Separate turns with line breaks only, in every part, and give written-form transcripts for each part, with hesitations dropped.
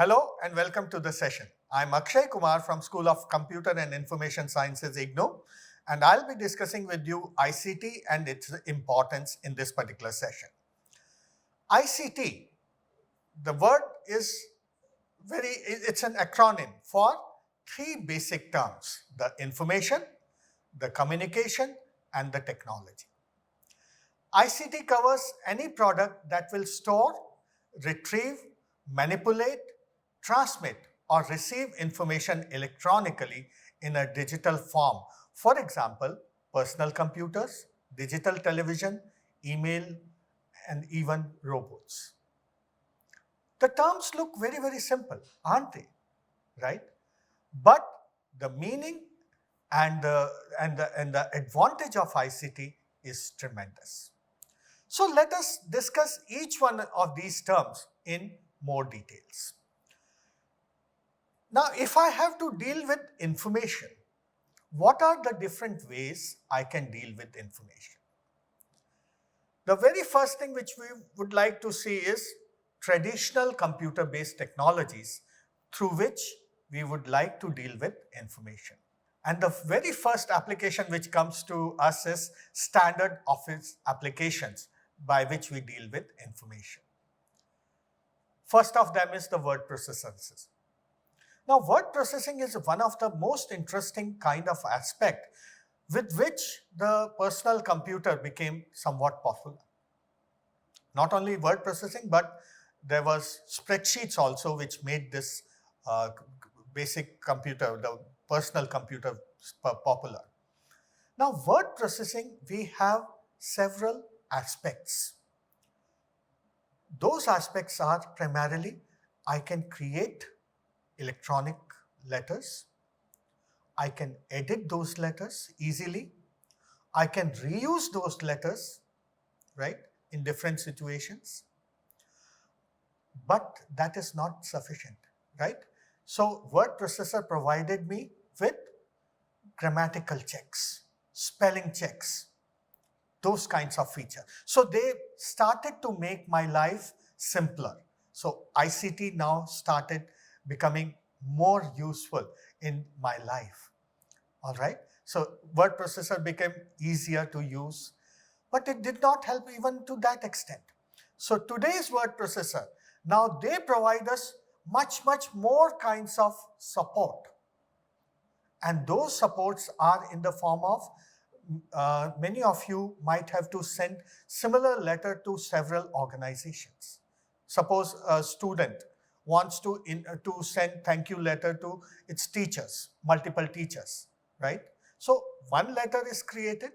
Hello and welcome to the session. I'm Akshay Kumar from School of Computer and Information Sciences, IGNOU, and I'll be discussing with you ICT and its importance in this particular session. ICT, the word is it's an acronym for three basic terms: the information, the communication, and the technology. ICT covers any product that will store, retrieve, manipulate, transmit, or receive information electronically in a digital form. For example, personal computers, digital television, email, and even robots. The terms look very simple, aren't they? Right? But the meaning and the advantage of ICT is tremendous. So let us discuss each one of these terms in more details. Now, if I have to deal with information, what are the different ways I can deal with information? The very first thing which we would like to see is traditional computer-based technologies through which we would like to deal with information. And the very first application which comes to us is standard office applications by which we deal with information. First of them is the word processing system. Now, word processing is one of the most interesting kind of aspect with which the personal computer became somewhat popular. Not only word processing, but there was spreadsheets also which made this basic computer, the personal computer, popular. Now, word processing, we have several aspects. Those aspects are primarily, I can create electronic letters. I can edit those letters easily. I can reuse those letters, right, in different situations. But that is not sufficient, right? So word processor provided me with grammatical checks, spelling checks, those kinds of features. So they started to make my life simpler. So ICT now started becoming more useful in my life. All right. So word processor became easier to use, but it did not help even to that extent. So today's word processor, now they provide us much more kinds of support. And those supports are in the form of, many of you might have to send similar letter to several organizations. Suppose a student wants to send thank you letter to its teachers, multiple teachers, right? So one letter is created,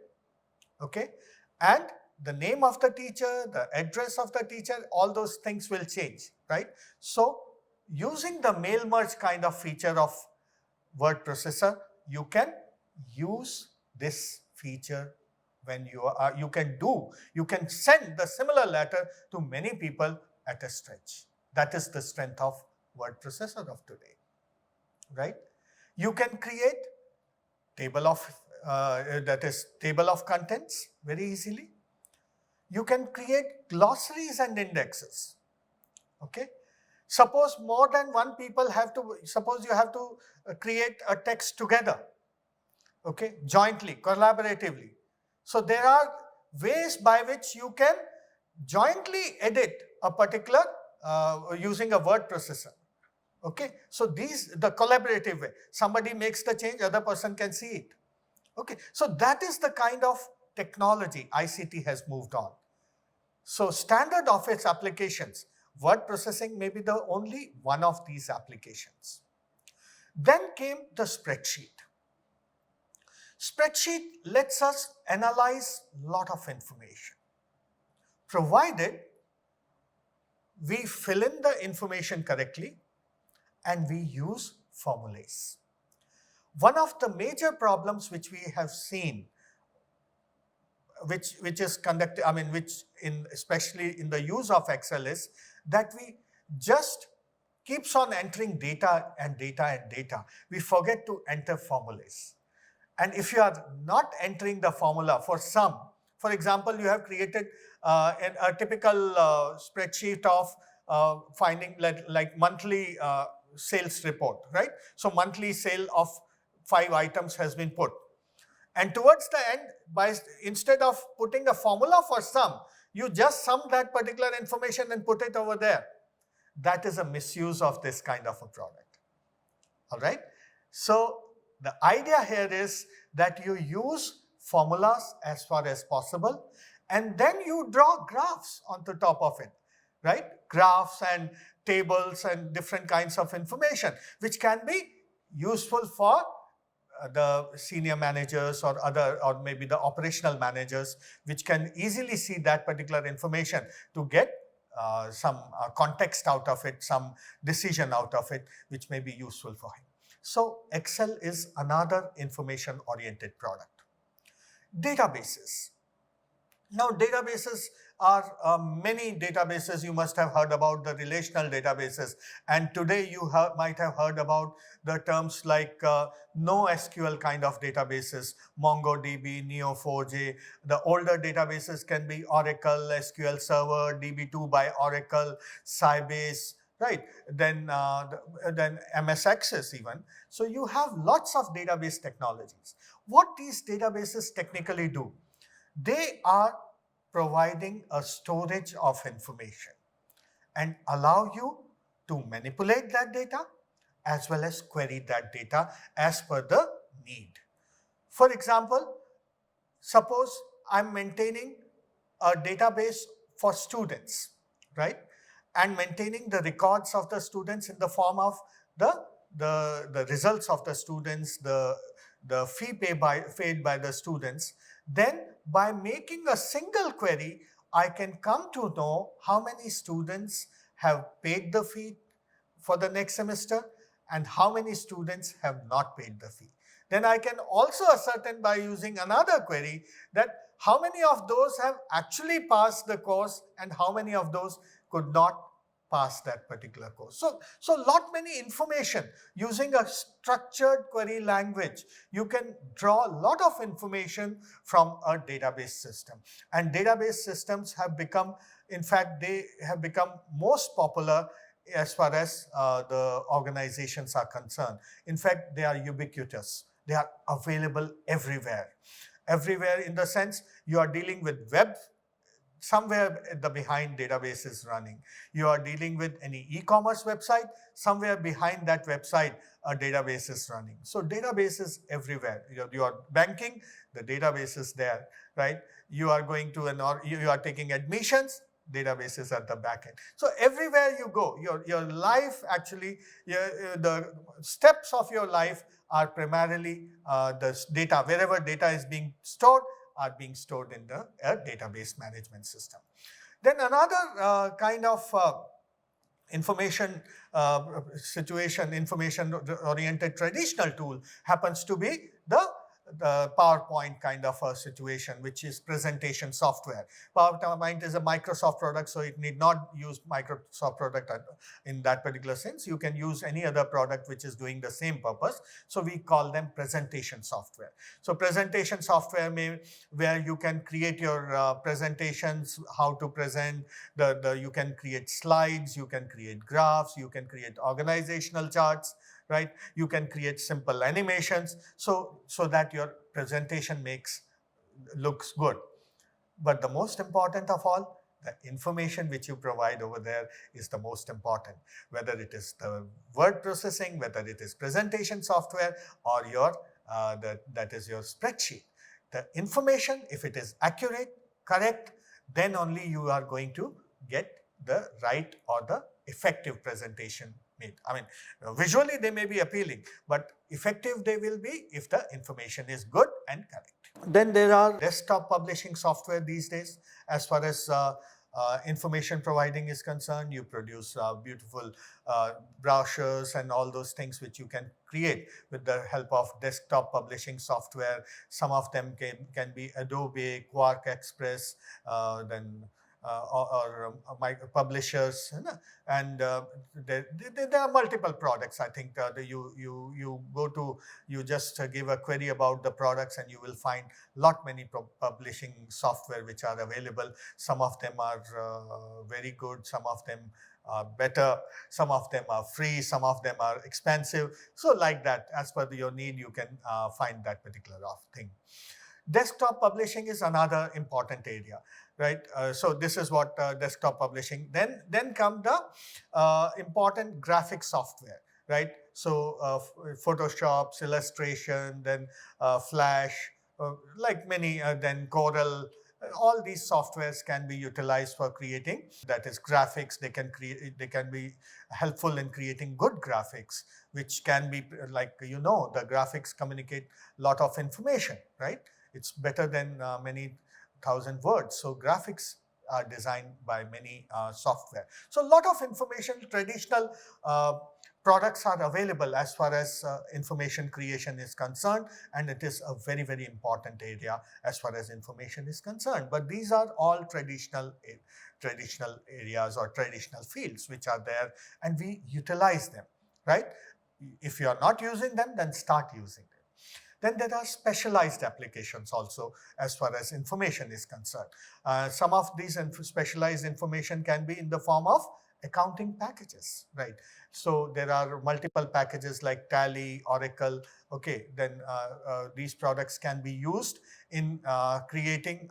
okay? And the name of the teacher, the address of the teacher, all those things will change, right? So using the mail merge kind of feature of word processor, you can use this feature when you can send the similar letter to many people at a stretch. That is the strength of word processor of today, right? You can create table of contents very easily. You can create glossaries and indexes, okay? Suppose more than one people suppose you have to create a text together, okay, jointly, collaboratively. So there are ways by which you can jointly edit a particular using a word processor. Okay, so the collaborative way. Somebody makes the change, other person can see it. Okay, so that is the kind of technology ICT has moved on. So standard office applications, word processing may be the only one of these applications. Then came the spreadsheet. Spreadsheet lets us analyze a lot of information, provided we fill in the information correctly and we use formulas. One of the major problems which we have seen, which is conducted, especially in the use of Excel, is that we just keeps on entering data and data and data. We forget to enter formulas. And if you are not entering the formula for some, for example, you have created a typical spreadsheet of finding like monthly sales report, right? So monthly sale of 5 items has been put. And towards the end, instead of putting a formula for sum, you just sum that particular information and put it over there. That is a misuse of this kind of a product. All right. So the idea here is that you use formulas as far as possible, and then you draw graphs on the top of it, right? Graphs and tables and different kinds of information, which can be useful for the senior managers or maybe the operational managers, which can easily see that particular information to get some context out of it, some decision out of it, which may be useful for him. So Excel is another information-oriented product. Databases. Now, databases are many databases. You must have heard about the relational databases, and today you might have heard about the terms like NoSQL kind of databases, MongoDB, Neo4j. The older databases can be Oracle, SQL Server, DB2 by Oracle, Sybase, right? Then MS Access even. So you have lots of database technologies. What these databases technically do? They are providing a storage of information and allow you to manipulate that data as well as query that data as per the need. For example, suppose I'm maintaining a database for students, right? And maintaining the records of the students in the form of the results of the students, the fee paid by the students. Then by making a single query, I can come to know how many students have paid the fee for the next semester and how many students have not paid the fee. Then I can also ascertain by using another query that how many of those have actually passed the course and how many of those could not pass that particular course. So lot many information. Using a structured query language, you can draw a lot of information from a database system. And database systems have become, in fact, they have become most popular as far as the organizations are concerned. In fact, they are ubiquitous. They are available everywhere. Everywhere in the sense you are dealing with web, somewhere at the behind database is running. You are dealing with any e-commerce website, somewhere behind that website a database is running. So database is everywhere. You are banking, the database is there, right? You are going to you are taking admissions, database is at the back end. So everywhere you go, your life actually, the steps of your life are primarily the data. Wherever data is being stored, are being stored in the database management system. Then another kind of information oriented traditional tool happens to be the PowerPoint kind of a situation, which is presentation software. PowerPoint is a Microsoft product, so it need not use Microsoft product in that particular sense. You can use any other product which is doing the same purpose. So we call them presentation software. So presentation software where you can create your presentations, how to present, you can create slides, you can create graphs, you can create organizational charts, right? You can create simple animations so that your presentation looks good. But the most important of all, the information which you provide over there is the most important, whether it is the word processing, whether it is presentation software, or your that is your spreadsheet. The information, if it is accurate, correct, then only you are going to get the right or the effective presentation made. I mean, visually they may be appealing, but effective they will be if the information is good and correct. Then there are desktop publishing software these days. As far as information providing is concerned, you produce beautiful brochures and all those things which you can create with the help of desktop publishing software. Some of them can be Adobe, Quark Express, then or publishers, and there are multiple products. I think you just give a query about the products and you will find many publishing software which are available. Some of them are very good, some of them better, some of them are free, some of them are expensive. So like that, as per your need, you can find that particular thing. Desktop publishing is another important area, right? So this is what desktop publishing. Then come the important graphic software, right? So Photoshop, Illustration, then Flash, like many, then Corel. All these softwares can be utilized for creating, that is graphics. They can create, they can be helpful in creating good graphics, which can be like, the graphics communicate a lot of information, right? It's better than many thousand words. So graphics are designed by many software. So a lot of information, traditional products are available as far as information creation is concerned, and it is a very, very important area as far as information is concerned. But these are all traditional areas or traditional fields which are there, and we utilize them, right? If you are not using them, then start using them. Then there are specialized applications also as far as information is concerned. Some of these specialized information can be in the form of accounting packages, right? So there are multiple packages like Tally, Oracle. Okay, then these products can be used in creating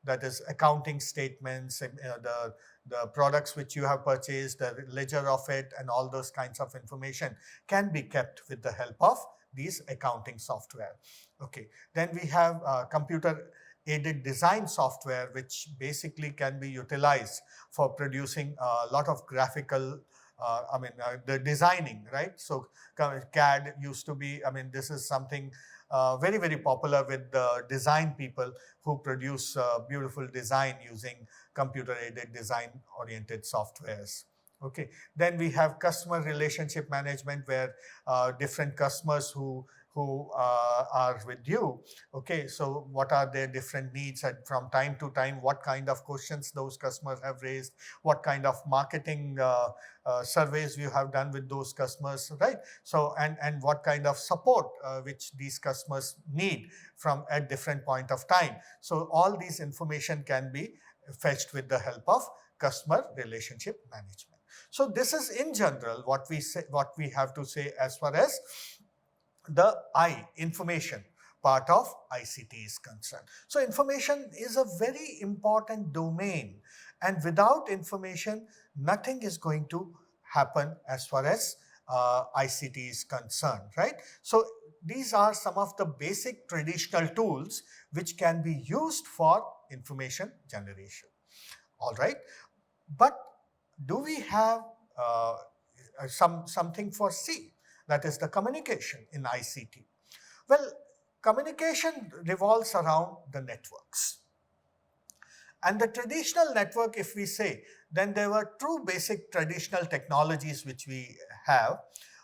that is accounting statements, the products which you have purchased, the ledger of it, and all those kinds of information can be kept with the help of these accounting software. Okay, then we have computer aided design software, which basically can be utilized for producing a lot of graphical the designing, right? So CAD used to be, this is something very, very popular with the design people who produce beautiful design using computer aided design oriented softwares. Okay, then we have customer relationship management, where different customers who are with you. Okay, so what are their different needs, and from time to time, what kind of questions those customers have raised, what kind of marketing surveys you have done with those customers, right? So and what kind of support which these customers need from at different point of time. So all these information can be fetched with the help of customer relationship management. So this is in general what we have to say as far as the information part of ICT is concerned. So information is a very important domain, and without information, nothing is going to happen as far as ICT is concerned, right? So these are some of the basic traditional tools which can be used for information generation. All right, but do we have something for C, that is the communication in ICT? Well, communication revolves around the networks. And the traditional network, if we say, then there were two basic traditional technologies which we have.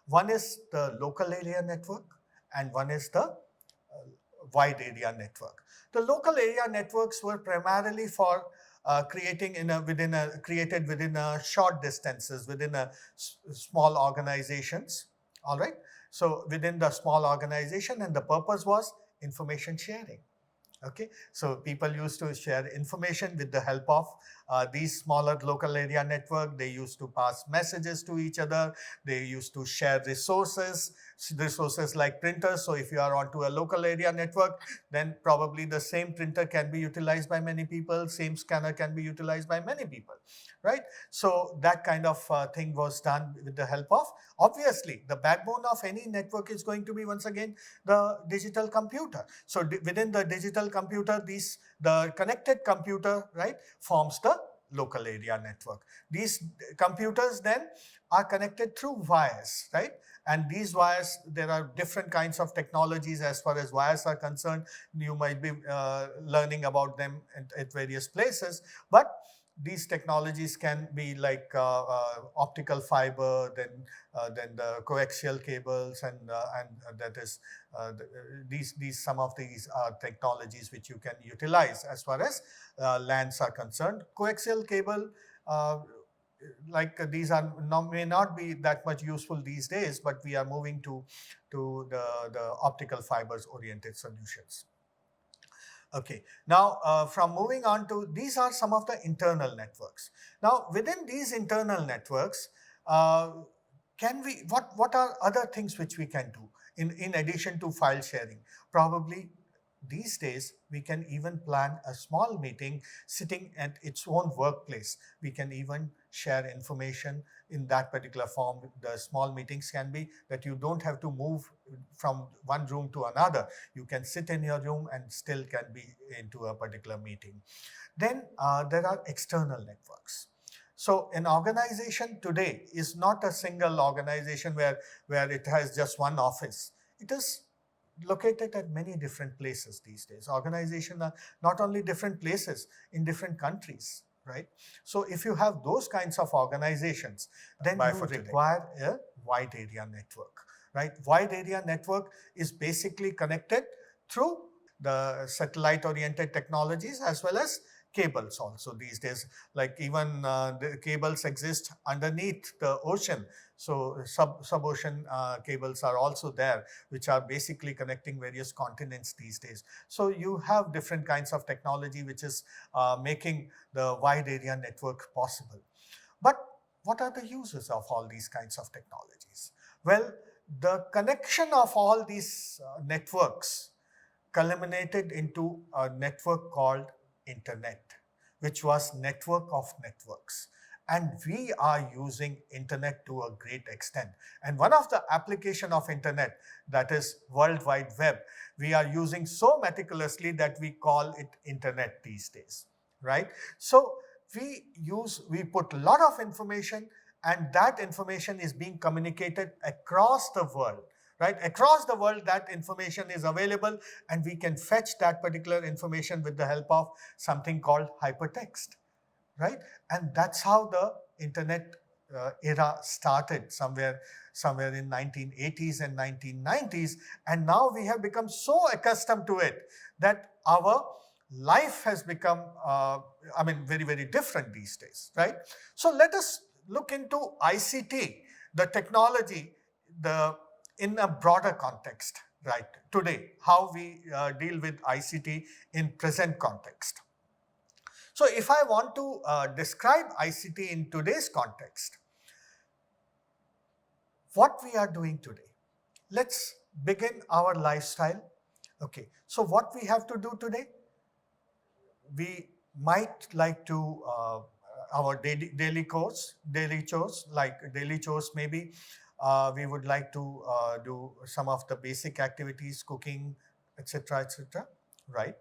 One is the local area network, and one is the wide area network. The local area networks were primarily for created within a short distances, within a small organizations. All right. So within the small organization, and the purpose was information sharing. Okay, so people used to share information with the help of these smaller local area network. They used to pass messages to each other. They used to share resources like printers. So if you are onto a local area network, then probably the same printer can be utilized by many people, same scanner can be utilized by many people, right? So that kind of thing was done with the help of, obviously, the backbone of any network is going to be, once again, the digital computer. So within the digital computer, the connected computer, right, forms the local area network. These computers then are connected through wires, right? And these wires, there are different kinds of technologies as far as wires are concerned. You might be learning about them at various places, but these technologies can be like optical fiber, then the coaxial cables, and that is these some of these technologies which you can utilize as far as LANs are concerned. Coaxial cable, these may not be that much useful these days, but we are moving to the optical fibers oriented solutions. Okay, now from moving on to, these are some of the internal networks. Now within these internal networks, uh, what are other things which we can do in addition to file sharing? Probably these days we can even plan a small meeting sitting at its own workplace. We can even share information in that particular form. The small meetings can be that you don't have to move from one room to another. You can sit in your room and still can be into a particular meeting. Then there are external networks. So an organization today is not a single organization where it has just one office. It is located at many different places these days. Organizations are not only different places in different countries, right? So if you have those kinds of organizations, then you require a wide area network, right? Wide area network is basically connected through the satellite oriented technologies as well as cables also these days. Like even the cables exist underneath the ocean. So sub-ocean cables are also there, which are basically connecting various continents these days. So you have different kinds of technology which is making the wide area network possible. But what are the uses of all these kinds of technologies? Well, the connection of all these networks culminated into a network called internet, which was network of networks. And we are using internet to a great extent. And one of the application of internet, that is World Wide Web, we are using so meticulously that we call it internet these days, right? So we put a lot of information, and that information is being communicated across the world, right? Across the world, that information is available, and we can fetch that particular information with the help of something called hypertext, right? And that's how the internet era started somewhere in 1980s and 1990s. And now we have become so accustomed to it that our life has become, very, very different these days, right? So let us look into ICT, the technology, in a broader context, right? Today, how we deal with ICT in present context. So if I want to describe ICT in today's context, what we are doing today, let's begin our lifestyle. Okay, so what we have to do today, we might like to our daily chores, like daily chores maybe. We would like to do some of the basic activities, cooking, etc., right?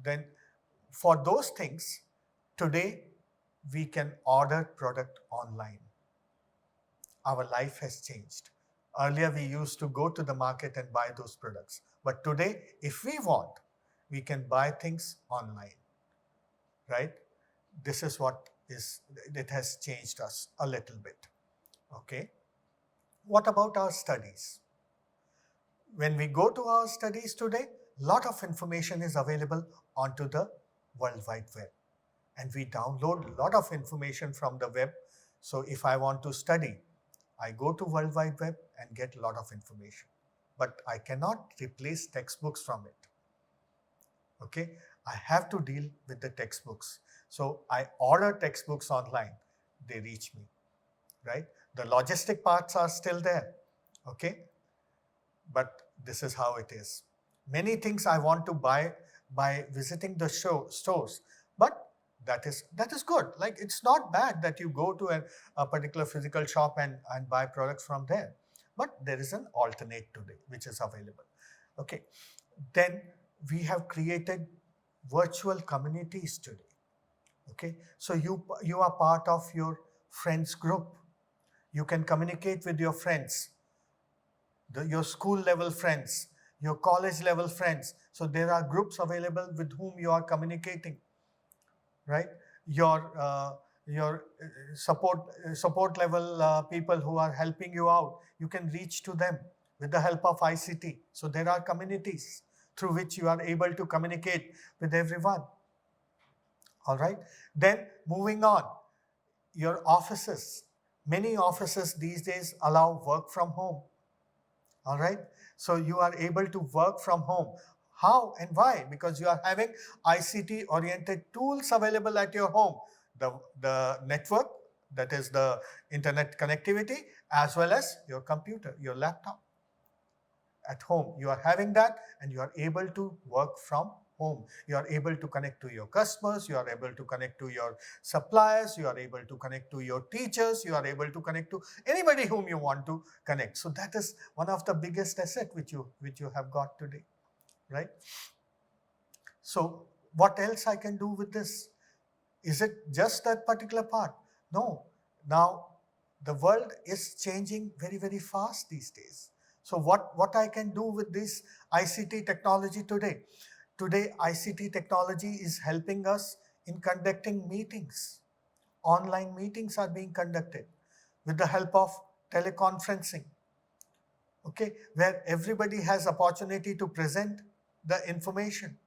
Then for those things, today we can order product online. Our life has changed. Earlier we used to go to the market and buy those products. But today, if we want, we can buy things online, right? This is what it has changed us a little bit, okay? What about our studies? When we go to our studies today, a lot of information is available onto the World Wide Web. And we download a lot of information from the web. So if I want to study, I go to World Wide Web and get a lot of information. But I cannot replace textbooks from it. Okay, I have to deal with the textbooks. So I order textbooks online, they reach me, right? The logistic parts are still there, okay? But this is how it is. Many things I want to buy by visiting the stores, but that is good. Like, it's not bad that you go to a particular physical shop and buy products from there. But there is an alternate today which is available. Okay. Then we have created virtual communities today. Okay. So you are part of your friends group. You can communicate with your friends, your school level friends, your college level friends. So there are groups available with whom you are communicating, right? Your support level people who are helping you out, you can reach to them with the help of ICT. So there are communities through which you are able to communicate with everyone. All right. Then moving on, your offices. Many offices these days allow work from home. All right. So you are able to work from home. How and why? Because you are having ICT oriented tools available at your home. The network, that is the internet connectivity, as well as your computer, your laptop. At home, you are having that, and you are able to work from home. You are able to connect to your customers, you are able to connect to your suppliers, you are able to connect to your teachers, you are able to connect to anybody whom you want to connect. So that is one of the biggest asset which you have got today, right? So what else I can do with this? Is it just that particular part? No. Now the world is changing very, very fast these days. So what I can do with this ICT technology today? Today, ICT technology is helping us in conducting meetings. Online meetings are being conducted with the help of teleconferencing, okay, where everybody has opportunity to present the information.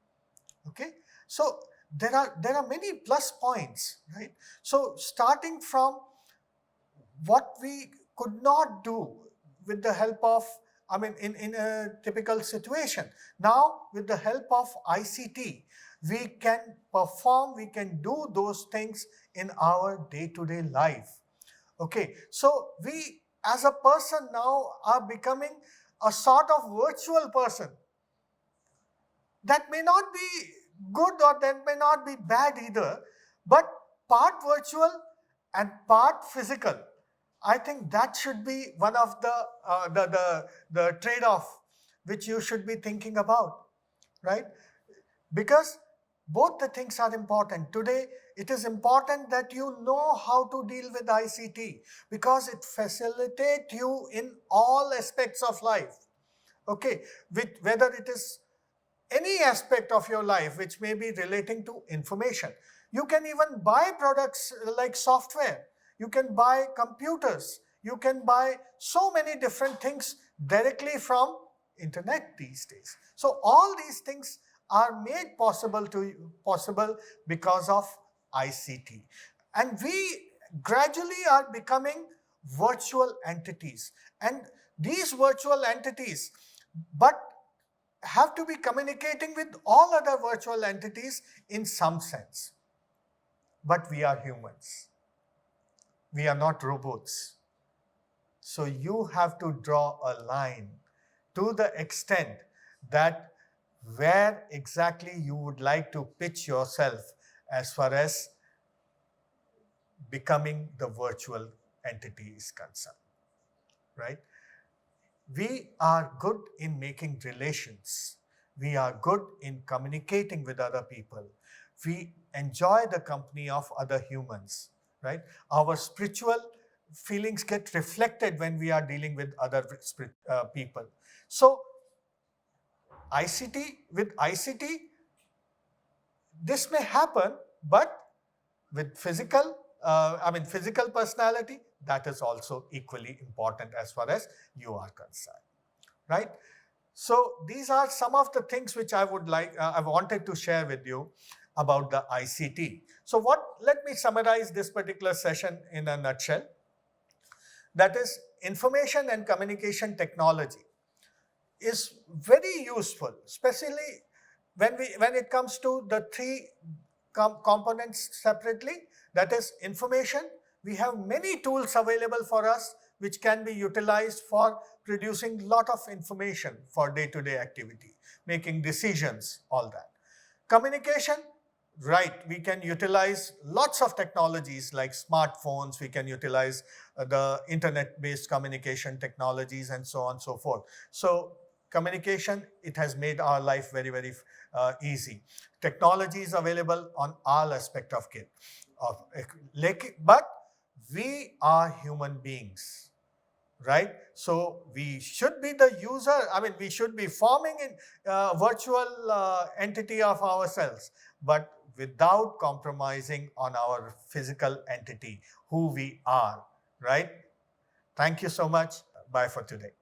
Okay, so there are many plus points, right? So starting from what we could not do with the help of, I mean, in a typical situation, now with the help of ICT, we can perform, we can do those things in our day-to-day life. Okay, so we as a person now are becoming a sort of virtual person. That may not be good or that may not be bad either, but part virtual and part physical. I think that should be one of the trade-off which you should be thinking about, right? Because both the things are important. Today, it is important that you know how to deal with ICT because it facilitates you in all aspects of life. Okay, with whether it is any aspect of your life which may be relating to information. You can even buy products like software. You can buy computers. You can buy so many different things directly from internet these days. So all these things are made possible because of ICT. And we gradually are becoming virtual entities. And these virtual entities, but have to be communicating with all other virtual entities in some sense. But we are humans. We are not robots. So you have to draw a line to the extent that where exactly you would like to pitch yourself as far as becoming the virtual entity is concerned, right? We are good in making relations. We are good in communicating with other people. We enjoy the company of other humans, right? Our spiritual feelings get reflected when we are dealing with other people. So with ICT, this may happen, but with physical personality, that is also equally important as far as you are concerned, right? So these are some of the things which I wanted to share with you about the ICT. So let me summarize this particular session in a nutshell. That is, information and communication technology is very useful, especially when it comes to the three components separately. That is information. We have many tools available for us which can be utilized for producing lot of information for day-to-day activity, making decisions, all that. Communication, right, we can utilize lots of technologies like smartphones, we can utilize the internet-based communication technologies and so on and so forth. So communication, it has made our life very, very easy. Technology is available on all aspect of it. But we are human beings, right? So we should be the user, we should be forming a virtual entity of ourselves, but without compromising on our physical entity, who we are, right? Thank you so much. Bye for today.